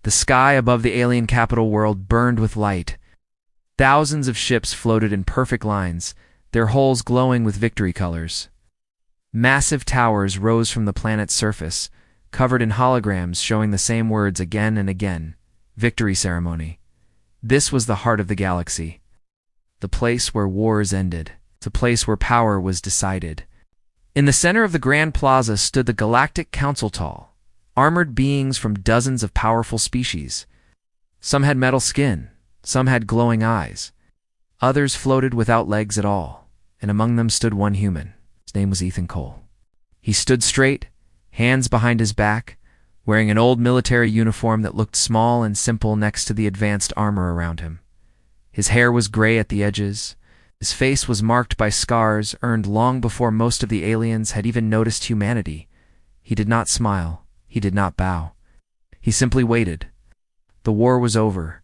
The sky above the alien capital world burned with light. Thousands of ships floated in perfect lines, their hulls glowing with victory colors. Massive towers rose from the planet's surface, covered in holograms showing the same words again and again: victory ceremony. This was the heart of the galaxy, the place where wars ended, the place where power was decided. In the center of the Grand Plaza stood the Galactic Council tall, armored beings from dozens of powerful species. Some had metal skin, some had glowing eyes. Others floated without legs at all, and among them stood one human. His name was Ethan Cole. He stood straight, hands behind his back, wearing an old military uniform that looked small and simple next to the advanced armor around him. His hair was gray at the edges. His face was marked by scars earned long before most of the aliens had even noticed humanity. He did not smile. He did not bow. He simply waited. The war was over.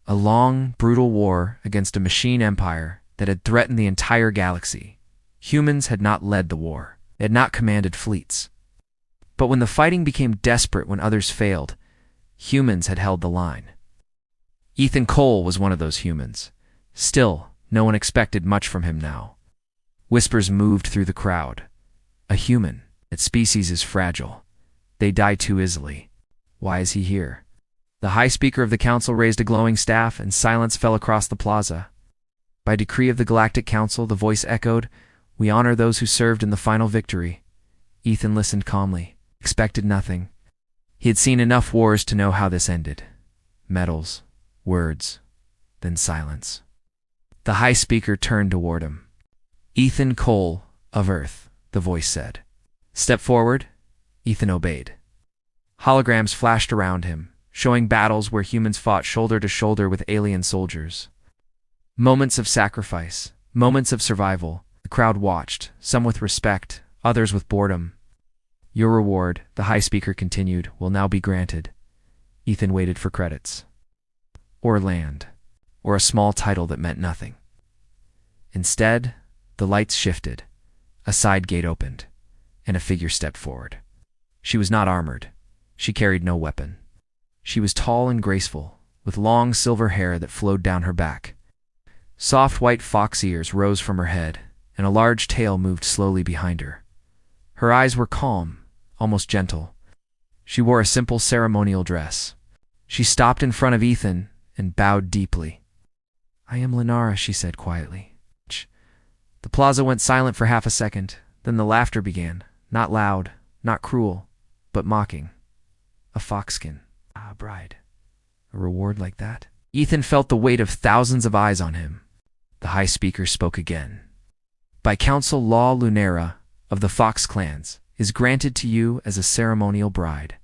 A long, brutal war against a machine empire that had threatened the entire galaxy. Humans had not led the war. They had not commanded fleets. But when the fighting became desperate when others failed, humans had held the line. Ethan Cole was one of those humans. Still, no one expected much from him now. Whispers moved through the crowd. A human. That species is fragile. They die too easily. Why is he here? The High Speaker of the Council raised a glowing staff, and silence fell across the plaza. By decree of the Galactic Council, the voice echoed, "We honor those who served in the final victory." Ethan listened calmly, expected nothing. He had seen enough wars to know how this ended. Medals, words, then silence. The High Speaker turned toward him. "Ethan Cole, of Earth," the voice said. "Step forward." Ethan obeyed. Holograms flashed around him, showing battles where humans fought shoulder to shoulder with alien soldiers. Moments of sacrifice, moments of survival. The crowd watched, some with respect, others with boredom. "Your reward," the High Speaker continued, "will now be granted." Ethan waited for credits. Or land. Or a small title that meant nothing. Instead, the lights shifted. A side gate opened, and a figure stepped forward. She was not armored. She carried no weapon. She was tall and graceful, with long silver hair that flowed down her back. Soft white fox ears rose from her head, and a large tail moved slowly behind her. Her eyes were calm, almost gentle. She wore a simple ceremonial dress. She stopped in front of Ethan and bowed deeply. "I am Lunara," she said quietly. The plaza went silent for half a second, then the laughter began, not loud, not cruel, but mocking. A foxskin. A bride. A reward like that? Ethan felt the weight of thousands of eyes on him. The High Speaker spoke again. "By council law, Lunara, of the Fox clans, is granted to you as a ceremonial bride.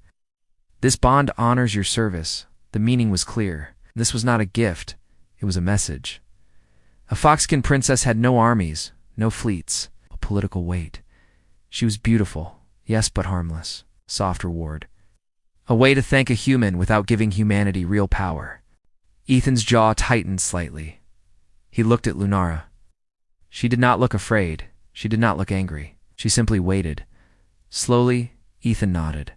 This bond honors your service." The meaning was clear. This was not a gift. It was a message. A foxskin princess had no armies, no fleets, a political weight. She was beautiful, yes, but harmless. Soft reward. A way to thank a human without giving humanity real power. Ethan's jaw tightened slightly. He looked at Lunara. She did not look afraid. She did not look angry. She simply waited. Slowly, Ethan nodded.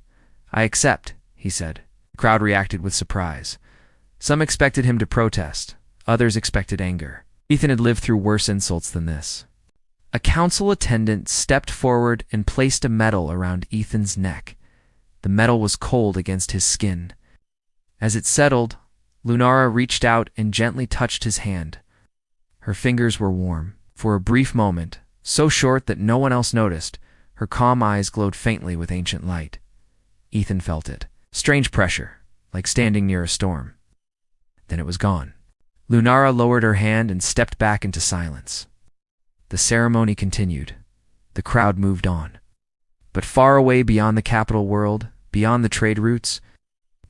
"I accept," he said. The crowd reacted with surprise. Some expected him to protest. Others expected anger. Ethan had lived through worse insults than this. A council attendant stepped forward and placed a medal around Ethan's neck. The metal was cold against his skin. As it settled, Lunara reached out and gently touched his hand. Her fingers were warm. For a brief moment, so short that no one else noticed, her calm eyes glowed faintly with ancient light. Ethan felt it. Strange pressure, like standing near a storm. Then it was gone. Lunara lowered her hand and stepped back into silence. The ceremony continued. The crowd moved on. But far away beyond the capital world, beyond the trade routes,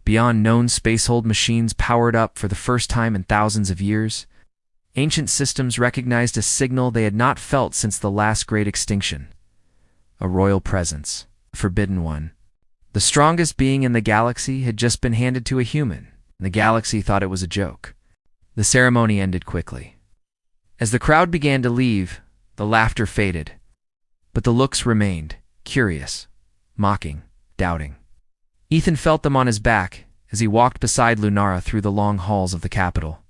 beyond known spacehold machines powered up for the first time in thousands of years, ancient systems recognized a signal they had not felt since the last great extinction. A royal presence, a forbidden one. The strongest being in the galaxy had just been handed to a human, and the galaxy thought it was a joke. The ceremony ended quickly. As the crowd began to leave, the laughter faded, but the looks remained, curious, mocking, doubting. Ethan felt them on his back, as he walked beside Lunara through the long halls of the capital.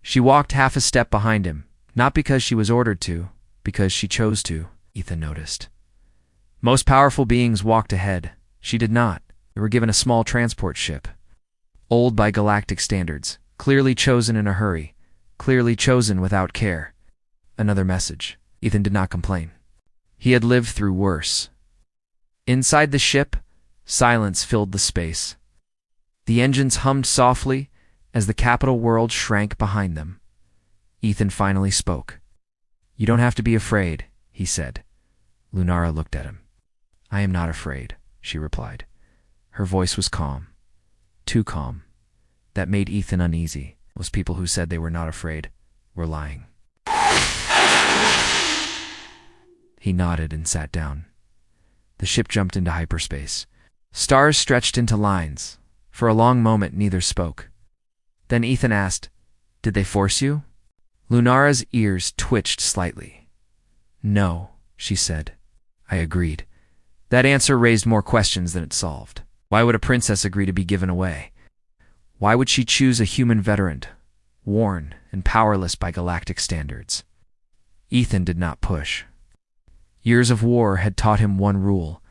She walked half a step behind him, not because she was ordered to, because she chose to, Ethan noticed. Most powerful beings walked ahead. She did not. They were given a small transport ship. Old by galactic standards, clearly chosen in a hurry, clearly chosen without care. Another message. Ethan did not complain. He had lived through worse. Inside the ship, silence filled the space. The engines hummed softly as the capital world shrank behind them. Ethan finally spoke. "You don't have to be afraid," he said. Lunara looked at him. "I am not afraid," she replied. Her voice was calm. Too calm. That made Ethan uneasy. Most people who said they were not afraid were lying. He nodded and sat down. The ship jumped into hyperspace. Stars stretched into lines. For a long moment, neither spoke. Then Ethan asked, "Did they force you?" Lunara's ears twitched slightly. "No," she said. I agreed. That answer raised more questions than it solved. Why would a princess agree to be given away? Why would she choose a human veteran, worn and powerless by galactic standards? Ethan did not push. Years of war had taught him one rule: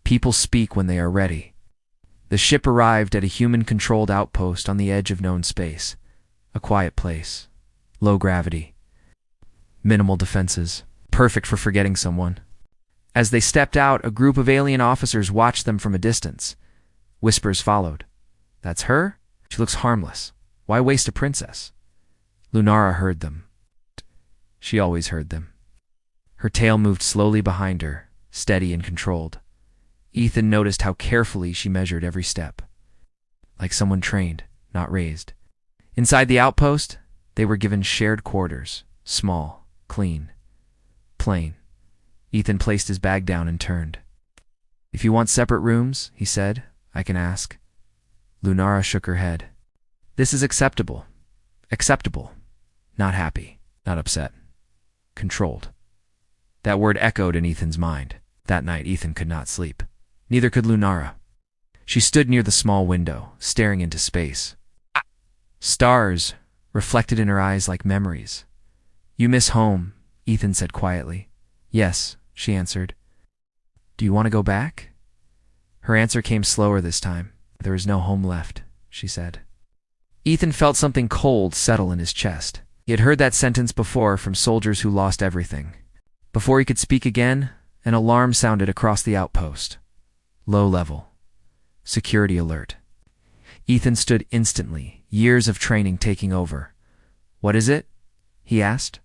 people speak when they are ready. The ship arrived at a human-controlled outpost on the edge of known space. A quiet place. Low gravity. Minimal defenses. Perfect for forgetting someone. As they stepped out, a group of alien officers watched them from a distance. Whispers followed. "That's her? She looks harmless. Why waste a princess?" Lunara heard them. She always heard them. Her tail moved slowly behind her, steady and controlled. Ethan noticed how carefully she measured every step. Like someone trained, not raised. Inside the outpost, they were given shared quarters. Small, clean, plain. Ethan placed his bag down and turned. "If you want separate rooms," he said, "I can ask." Lunara shook her head. "This is acceptable. Acceptable. Not happy. Not upset. Controlled." That word echoed in Ethan's mind. That night, Ethan could not sleep. Neither could Lunara. She stood near the small window, staring into space. Stars reflected in her eyes like memories. "You miss home," Ethan said quietly. "Yes," she answered. "Do you want to go back?" Her answer came slower this time. "There is no home left," she said. Ethan felt something cold settle in his chest. He had heard that sentence before from soldiers who lost everything. Before he could speak again, an alarm sounded across the outpost. Low level. Security alert. Ethan stood instantly, years of training taking over. "What is it?" he asked.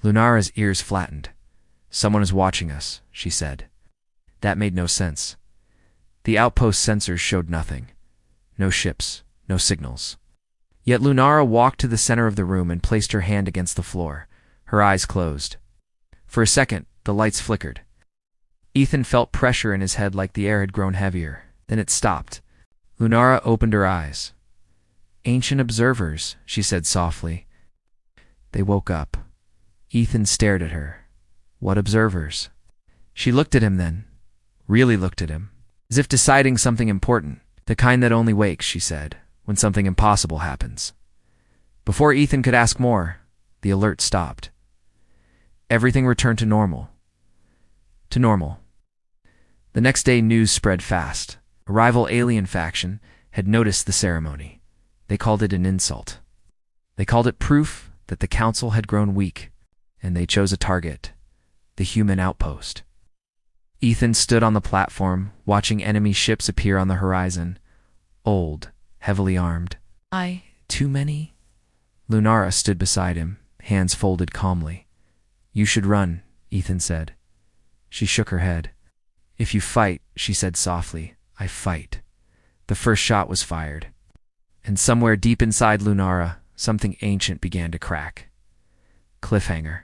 Lunara's ears flattened. "Someone is watching us," she said. That made no sense. The outpost sensors showed nothing. No ships, no signals. Yet Lunara walked to the center of the room and placed her hand against the floor. Her eyes closed. For a second, the lights flickered. Ethan felt pressure in his head like the air had grown heavier. Then it stopped. Lunara opened her eyes. "Ancient observers," she said softly. They woke up. Ethan stared at her. "What observers?" She looked at him then. Really looked at him. As if deciding something important. "The kind that only wakes," she said, "when something impossible happens." Before Ethan could ask more, the alert stopped. Everything returned to normal. To normal. The next day, news spread fast. A rival alien faction had noticed the ceremony. They called it an insult. They called it proof that the council had grown weak, and they chose a target: the human outpost. Ethan stood on the platform, watching enemy ships appear on the horizon. Old, heavily armed. Too many? Lunara stood beside him, hands folded calmly. "You should run," Ethan said. She shook her head. "If you fight," she said softly, "I fight." The first shot was fired. And somewhere deep inside Lunara, something ancient began to crack. Cliffhanger.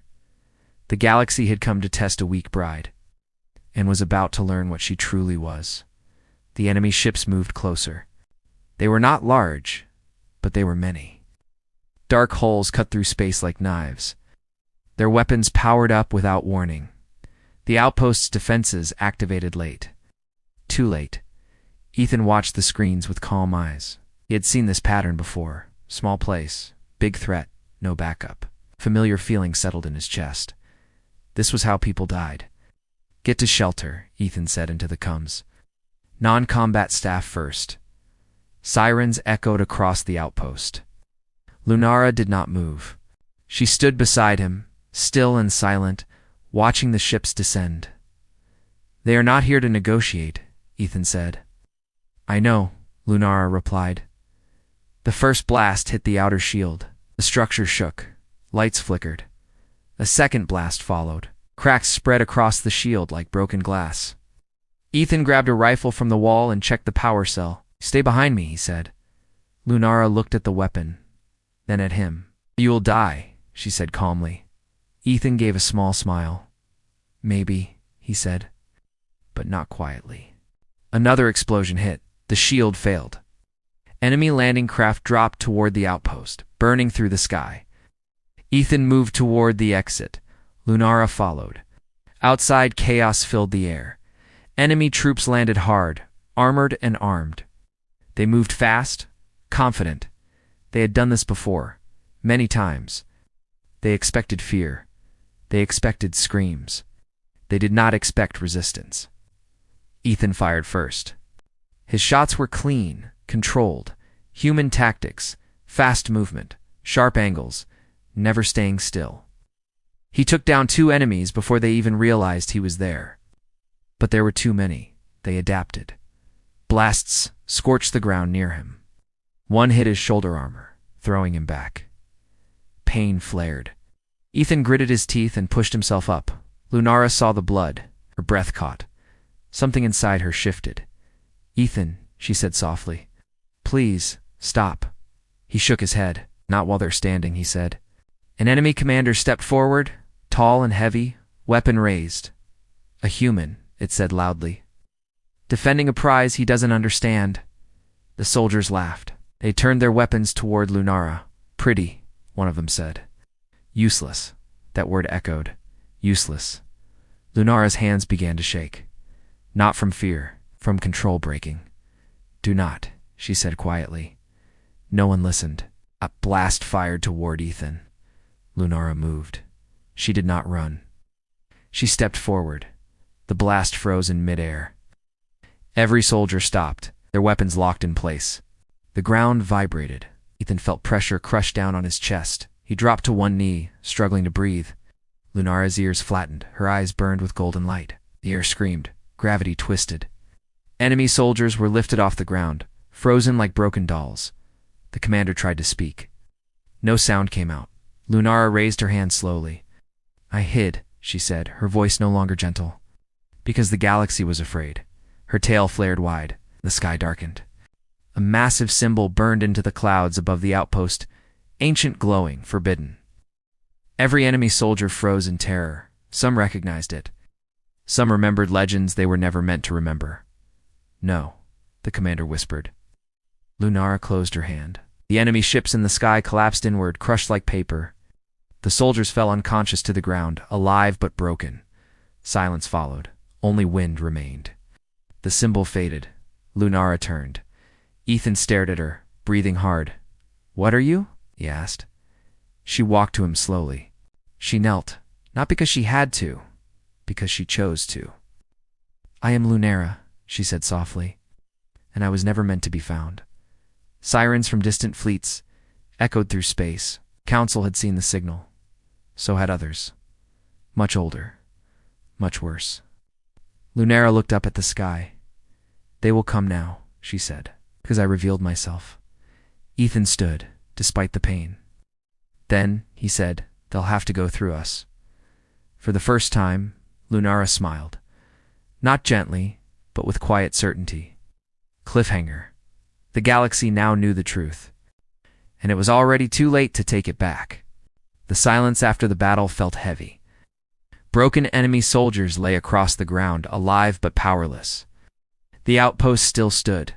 The galaxy had come to test a weak bride, and was about to learn what she truly was. The enemy ships moved closer. They were not large, but they were many. Dark holes cut through space like knives. Their weapons powered up without warning. The outpost's defenses activated late. Too late. Ethan watched the screens with calm eyes. He had seen this pattern before. Small place, big threat, no backup. Familiar feeling settled in his chest. This was how people died. Get to shelter, Ethan said into the coms. Non-combat staff first. Sirens echoed across the outpost. Lunara did not move. She stood beside him, still and silent, watching the ships descend. They are not here to negotiate, Ethan said. I know, Lunara replied. The first blast hit the outer shield. The structure shook. Lights flickered. A second blast followed. Cracks spread across the shield like broken glass. Ethan grabbed a rifle from the wall and checked the power cell. Stay behind me, he said. Lunara looked at the weapon, then at him. You'll die, she said calmly. Ethan gave a small smile. Maybe, he said, but not quietly. Another explosion hit. The shield failed. Enemy landing craft dropped toward the outpost, burning through the sky. Ethan moved toward the exit. Lunara followed. Outside, chaos filled the air. Enemy troops landed hard, armored and armed. They moved fast, confident. They had done this before, many times. They expected fear. They expected screams. They did not expect resistance. Ethan fired first. His shots were clean, controlled, human tactics, fast movement, sharp angles, never staying still. He took down 2 enemies before they even realized he was there. But there were too many. They adapted. Blasts scorched the ground near him. One hit his shoulder armor, throwing him back. Pain flared. Ethan gritted his teeth and pushed himself up. Lunara saw the blood. Her breath caught. Something inside her shifted. Ethan, she said softly. Please, stop. He shook his head. Not while they're standing, he said. An enemy commander stepped forward, tall and heavy, weapon raised. A human, it said loudly. Defending a prize he doesn't understand. The soldiers laughed. They turned their weapons toward Lunara. Pretty, one of them said. Useless, that word echoed. Useless. Lunara's hands began to shake. Not from fear, from control breaking. Do not, she said quietly. No one listened. A blast fired toward Ethan. Lunara moved. She did not run. She stepped forward. The blast froze in midair. Every soldier stopped, their weapons locked in place. The ground vibrated. Ethan felt pressure crush down on his chest. He dropped to one knee, struggling to breathe. Lunara's ears flattened. Her eyes burned with golden light. The air screamed. Gravity twisted. Enemy soldiers were lifted off the ground, frozen like broken dolls. The commander tried to speak. No sound came out. Lunara raised her hand slowly. I hid, she said, her voice no longer gentle. Because the galaxy was afraid. Her tail flared wide. The sky darkened. A massive symbol burned into the clouds above the outpost, ancient, glowing, forbidden. Every enemy soldier froze in terror. Some recognized it. Some remembered legends they were never meant to remember. No, the commander whispered. Lunara closed her hand. The enemy ships in the sky collapsed inward, crushed like paper. The soldiers fell unconscious to the ground, alive but broken. Silence followed. Only wind remained. The symbol faded. Lunara turned. Ethan stared at her, breathing hard. What are you? He asked. She walked to him slowly. She knelt, not because she had to, because she chose to. I am Lunara, she said softly, and I was never meant to be found. Sirens from distant fleets echoed through space. Council had seen the signal. So had others. Much older. Much worse. Lunara looked up at the sky. They will come now, she said, because I revealed myself. Ethan stood, despite the pain. Then, he said, they'll have to go through us. For the first time, Lunara smiled. Not gently, but with quiet certainty. Cliffhanger. The galaxy now knew the truth. And it was already too late to take it back. The silence after the battle felt heavy. Broken enemy soldiers lay across the ground, alive but powerless. The outpost still stood.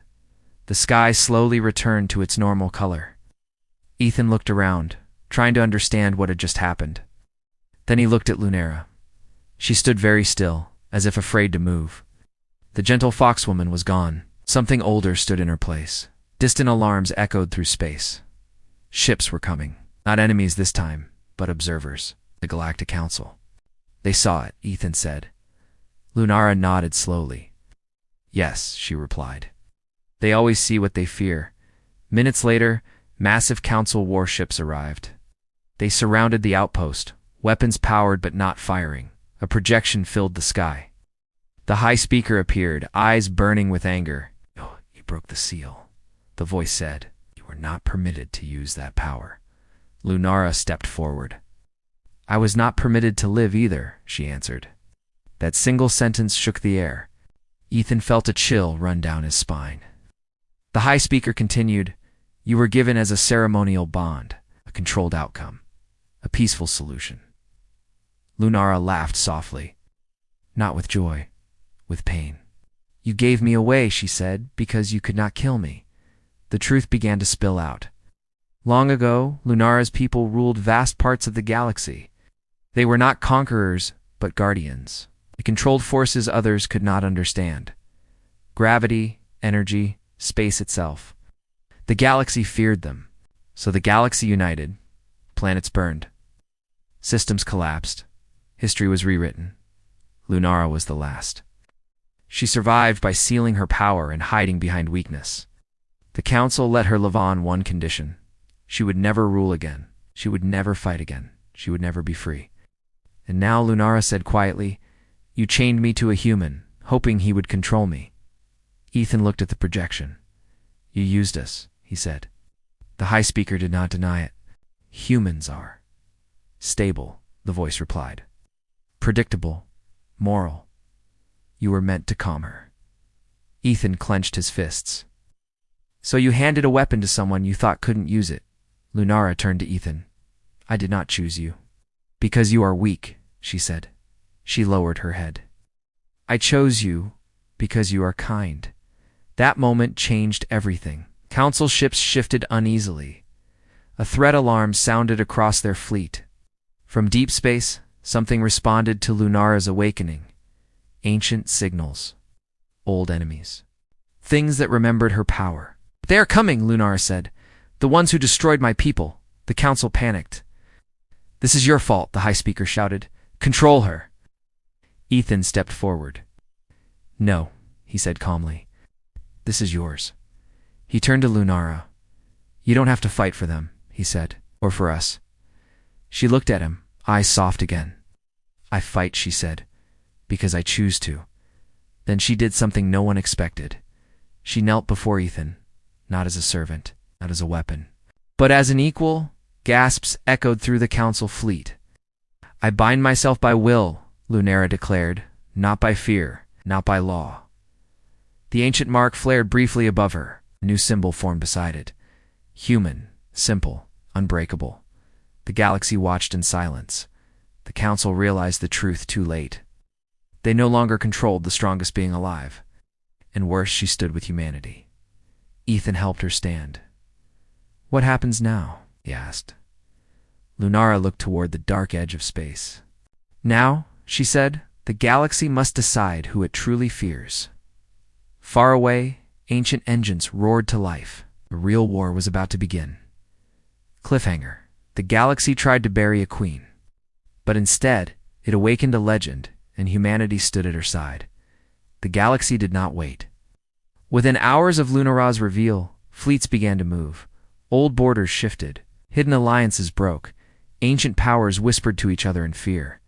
The sky slowly returned to its normal color. Ethan looked around, trying to understand what had just happened. Then he looked at Lunara. She stood very still, as if afraid to move. The gentle foxwoman was gone. Something older stood in her place. Distant alarms echoed through space. Ships were coming. Not enemies this time, but observers. The Galactic Council. They saw it, Ethan said. Lunara nodded slowly. Yes, she replied. They always see what they fear. Minutes later, massive council warships arrived. They surrounded the outpost, weapons powered but not firing. A projection filled the sky. The high speaker appeared, eyes burning with anger. "Oh, you broke the seal," the voice said. "You were not permitted to use that power." Lunara stepped forward. "I was not permitted to live either," she answered. That single sentence shook the air. Ethan felt a chill run down his spine. The high speaker continued, "You were given as a ceremonial bond, a controlled outcome, a peaceful solution." Lunara laughed softly. "Not with joy, with pain." "You gave me away," she said, "because you could not kill me." The truth began to spill out. Long ago, Lunara's people ruled vast parts of the galaxy. They were not conquerors, but guardians. They controlled forces others could not understand. Gravity, energy, space itself. The galaxy feared them. So the galaxy united. Planets burned. Systems collapsed. History was rewritten. Lunara was the last. She survived by sealing her power and hiding behind weakness. The council let her live on one condition. She would never rule again. She would never fight again. She would never be free. And now Lunara said quietly, "You chained me to a human, hoping he would control me." Ethan looked at the projection. "You used us," he said. The high speaker did not deny it. "Humans are stable," the voice replied. "Predictable, moral. You were meant to calm her." Ethan clenched his fists. "So you handed a weapon to someone you thought couldn't use it." Lunara turned to Ethan. "I did not choose you." "Because you are weak," she said. She lowered her head. "I chose you because you are kind." That moment changed everything. Council ships shifted uneasily. A threat alarm sounded across their fleet. From deep space, something responded to Lunara's awakening. Ancient signals. Old enemies. Things that remembered her power. "They are coming," Lunara said. "The ones who destroyed my people." The council panicked. "This is your fault," the high speaker shouted. "Control her." Ethan stepped forward. "No," he said calmly. "This is yours." He turned to Lunara. "You don't have to fight for them," he said, "or for us." She looked at him, eyes soft again. "I fight," she said, "because I choose to." Then she did something no one expected. She knelt before Ethan, not as a servant, not as a weapon, but as an equal. Gasps echoed through the council fleet. "I bind myself by will," Lunara declared, "not by fear, not by law." The ancient mark flared briefly above her. A new symbol formed beside it. Human, simple, unbreakable. The galaxy watched in silence. The council realized the truth too late. They no longer controlled the strongest being alive. And worse, she stood with humanity. Ethan helped her stand. "What happens now?" he asked. Lunara looked toward the dark edge of space. "Now," she said, "the galaxy must decide who it truly fears." Far away, ancient engines roared to life. A real war was about to begin. Cliffhanger. The galaxy tried to bury a queen. But instead, it awakened a legend, and humanity stood at her side. The galaxy did not wait. Within hours of Lunara's reveal, fleets began to move. Old borders shifted. Hidden alliances broke. Ancient powers whispered to each other in fear.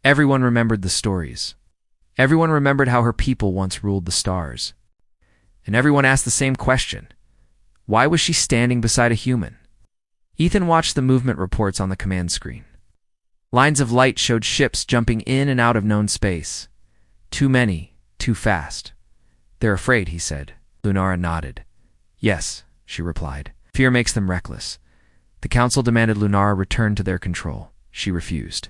Everyone remembered the stories. Everyone remembered how her people once ruled the stars. And everyone asked the same question. Why was she standing beside a human? Ethan watched the movement reports on the command screen. Lines of light showed ships jumping in and out of known space. Too many, too fast. "They're afraid," he said. Lunara nodded. "Yes," she replied. "Fear makes them reckless." The council demanded Lunara return to their control. She refused.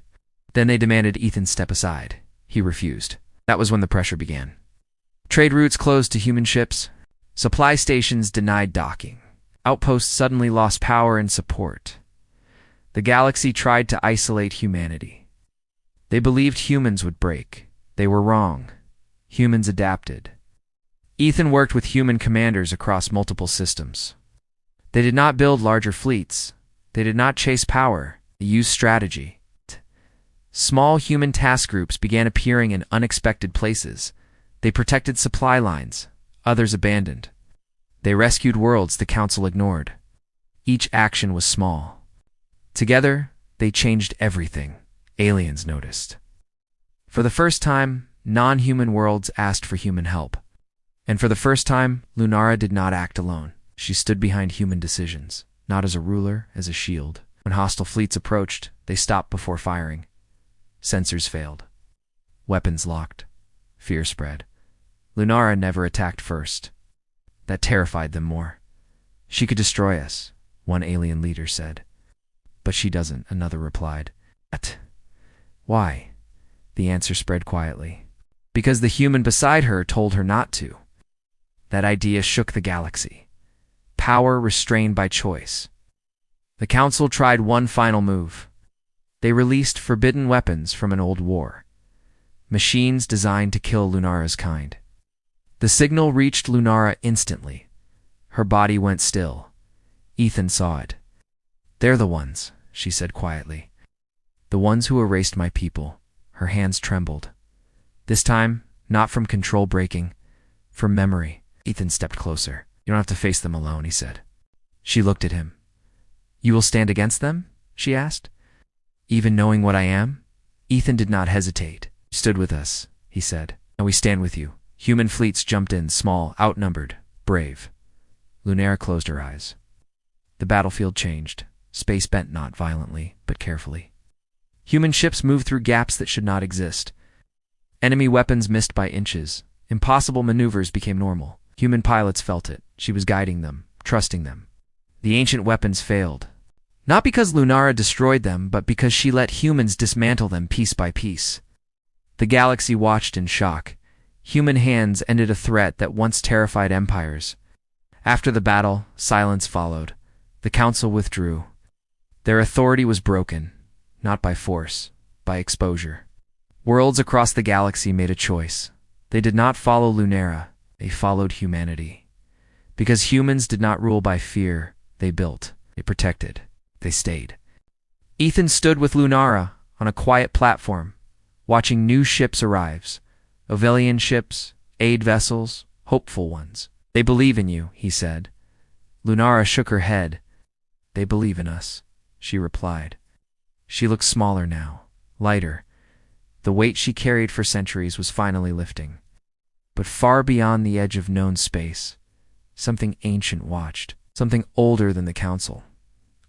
Then they demanded Ethan step aside. He refused. That was when the pressure began. Trade routes closed to human ships. Supply stations denied docking. Outposts suddenly lost power and support. The galaxy tried to isolate humanity. They believed humans would break. They were wrong. Humans adapted. Ethan worked with human commanders across multiple systems. They did not build larger fleets. They did not chase power. They used strategy. Small human task groups began appearing in unexpected places. They protected supply lines, others abandoned. They rescued worlds the Council ignored. Each action was small. Together, they changed everything, aliens noticed. For the first time, non-human worlds asked for human help. And for the first time, Lunara did not act alone. She stood behind human decisions, not as a ruler, as a shield. When hostile fleets approached, they stopped before firing. Sensors failed. Weapons locked. Fear spread. Lunara never attacked first. That terrified them more. She could destroy us, one alien leader said. But she doesn't, another replied. What? Why? The answer spread quietly. Because the human beside her told her not to. That idea shook the galaxy. Power restrained by choice. The Council tried one final move. They released forbidden weapons from an old war. Machines designed to kill Lunara's kind. The signal reached Lunara instantly. Her body went still. Ethan saw it. They're the ones, she said quietly. The ones who erased my people. Her hands trembled. This time, not from control breaking, from memory. Ethan stepped closer. You don't have to face them alone, he said. She looked at him. You will stand against them? She asked. Even knowing what I am? Ethan did not hesitate. Stood with us, he said. And we stand with you. Human fleets jumped in, small, outnumbered, brave. Lunara closed her eyes. The battlefield changed. Space bent not violently, but carefully. Human ships moved through gaps that should not exist. Enemy weapons missed by inches. Impossible maneuvers became normal. Human pilots felt it. She was guiding them, trusting them. The ancient weapons failed. Not because Lunara destroyed them, but because she let humans dismantle them piece by piece. The galaxy watched in shock. Human hands ended a threat that once terrified empires. After the battle, silence followed. The Council withdrew. Their authority was broken, not by force, by exposure. Worlds across the galaxy made a choice. They did not follow Lunara, they followed humanity. Because humans did not rule by fear, they built, they protected, they stayed. Ethan stood with Lunara on a quiet platform, watching new ships arrive. Ovelian ships, aid vessels, hopeful ones. They believe in you, he said. Lunara shook her head. They believe in us, she replied. She looked smaller now, lighter. The weight she carried for centuries was finally lifting. But far beyond the edge of known space, something ancient watched, something older than the Council,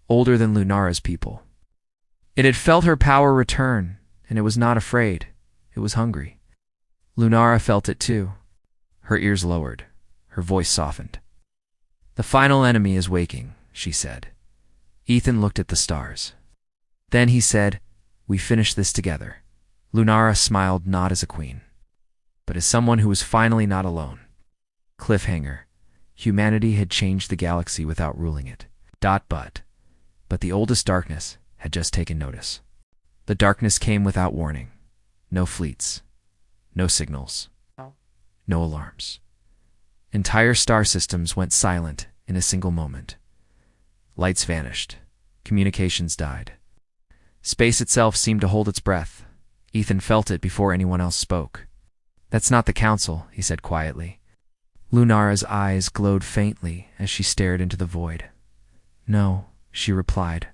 older than Lunara's people. It had felt her power return, and it was not afraid. It was hungry. Lunara felt it too. Her ears lowered. Her voice softened. The final enemy is waking, she said. Ethan looked at the stars. Then he said, we finish this together. Lunara smiled not as a queen, but as someone who was finally not alone. Cliffhanger. Humanity had changed the galaxy without ruling it. But the oldest darkness had just taken notice. The darkness came without warning. No fleets. No signals. No alarms. Entire star systems went silent in a single moment. Lights vanished. Communications died. Space itself seemed to hold its breath. Ethan felt it before anyone else spoke. That's not the Council, he said quietly. Lunara's eyes glowed faintly as she stared into the void. No, she replied.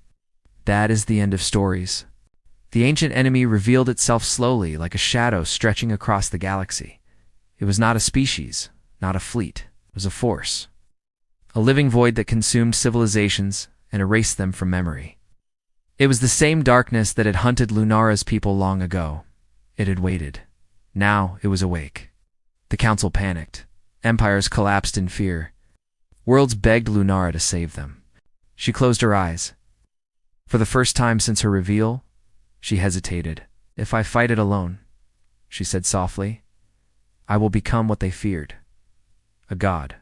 That is the end of stories. The ancient enemy revealed itself slowly, like a shadow stretching across the galaxy. It was not a species, not a fleet. It was a force. A living void that consumed civilizations and erased them from memory. It was the same darkness that had hunted Lunara's people long ago. It had waited. Now it was awake. The Council panicked. Empires collapsed in fear. Worlds begged Lunara to save them. She closed her eyes. For the first time since her reveal, she hesitated. If I fight it alone, she said softly, I will become what they feared. A god,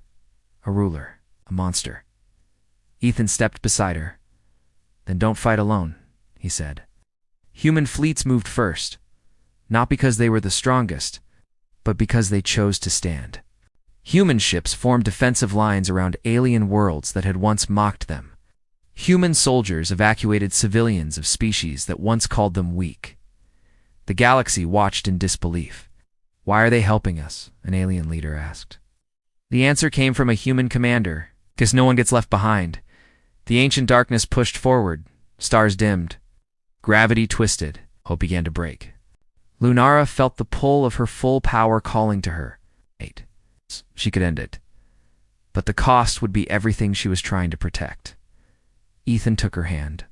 a ruler, a monster. Ethan stepped beside her. Then don't fight alone, he said. Human fleets moved first, not because they were the strongest, but because they chose to stand. Human ships formed defensive lines around alien worlds that had once mocked them. Human soldiers evacuated civilians of species that once called them weak. The galaxy watched in disbelief. "Why are they helping us?" an alien leader asked. The answer came from a human commander: "'Cause no one gets left behind." The ancient darkness pushed forward. Stars dimmed. Gravity twisted. Hope began to break. Lunara felt the pull of her full power calling to her. She could end it. But the cost would be everything she was trying to protect. Ethan took her hand.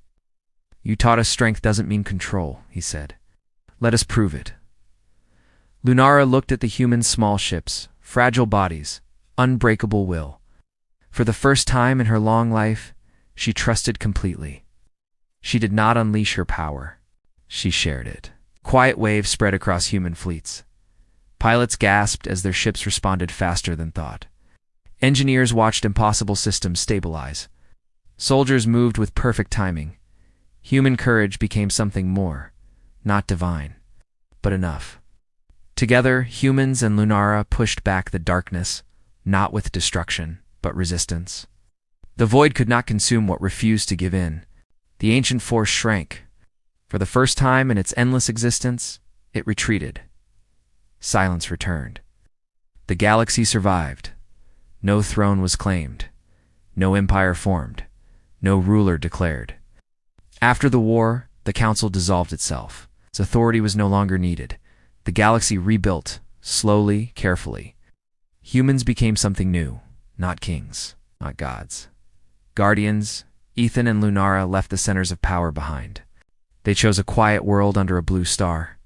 "You taught us strength doesn't mean control," he said. "Let us prove it." Lunara looked at the human small ships, fragile bodies, unbreakable will. For the first time in her long life, she trusted completely. She did not unleash her power. She shared it. Quiet waves spread across human fleets. Pilots gasped as their ships responded faster than thought. Engineers watched impossible systems stabilize. Soldiers moved with perfect timing. Human courage became something more, not divine, but enough. Together, humans and Lunara pushed back the darkness, not with destruction, but resistance. The void could not consume what refused to give in. The ancient force shrank. For the first time in its endless existence, it retreated. Silence returned. The galaxy survived. No throne was claimed. No empire formed. No ruler declared. After the war, the council dissolved itself. Its authority was no longer needed. The galaxy rebuilt, slowly, carefully. Humans became something new, not kings, not gods. Guardians, Ethan and Lunara left the centers of power behind. They chose a quiet world under a blue star.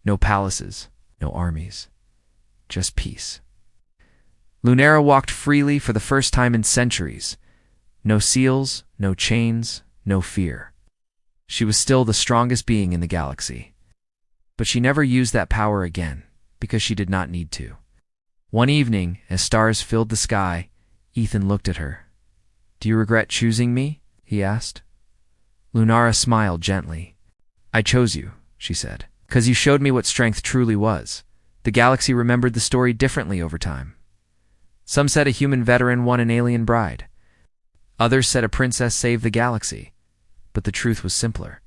No palaces, no armies, just peace. Lunara walked freely for the first time in centuries. No seals, no chains, no fear. She was still the strongest being in the galaxy. But she never used that power again, because she did not need to. One evening, as stars filled the sky, Ethan looked at her. "Do you regret choosing me?" he asked. Lunara smiled gently. "I chose you," she said, "because you showed me what strength truly was." The galaxy remembered the story differently over time. Some said a human veteran won an alien bride. Others said a princess saved the galaxy. But the truth was simpler.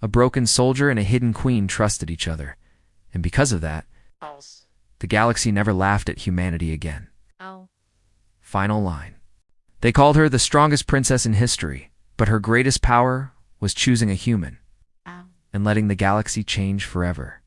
A broken soldier and a hidden queen trusted each other. And because of that, the galaxy never laughed at humanity again. Final line. They called her the strongest princess in history, but her greatest power was choosing a human and letting the galaxy change forever.